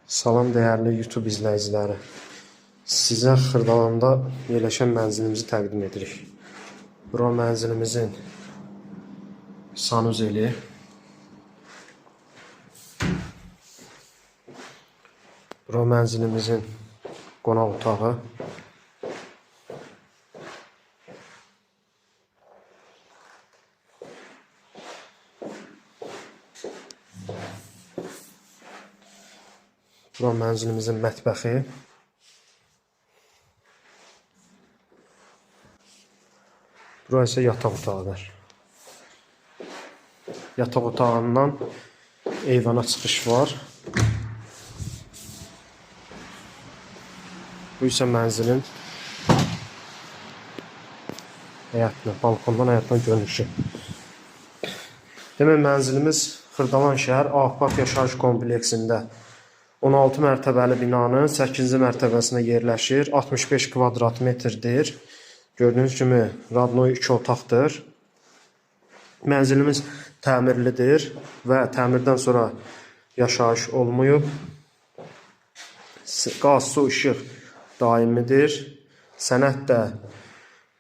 Salam dəyərli YouTube izləyiciləri. Sizə Xırdalanda yerləşən mənzilimizi təqdim edirik. Bura mənzilimizin sanuzeli. Bura mənzilimizin qonaq otağı. Bura mənzilimizin mətbəxi. Bura isə yataq otağıdır. Yataq otağından eyvana çıxış var. Bu isə mənzilin həyatına, balkondan həyatına görünüşü. Demək, mənzilimiz Xırdalan şəhər Ağpark yaşayış kompleksində 16 mərtəbəli binanın 8-ci mərtəbəsində yerləşir. 65 kvadrat metrdir. Gördüyünüz kimi radnoy 2 otaqdır. Mənzilimiz təmirlidir və təmirdən sonra yaşayış olmayıb. Qaz, su, işıq daimidir. Sənəd də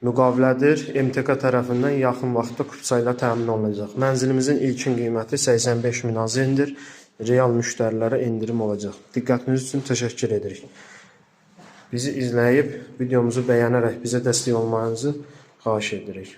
müqavilədir. MTK tərəfindən yaxın vaxtda kupça ilə təmin olunacaq. Mənzilimizin ilkin qiyməti 85 min AZN-dir. Real müştərilərə endirim olacaq. Diqqətiniz üçün təşəkkür edirik. Bizi izləyib, videomuzu bəyənərək bizə dəstək olmanızı xahiş edirik.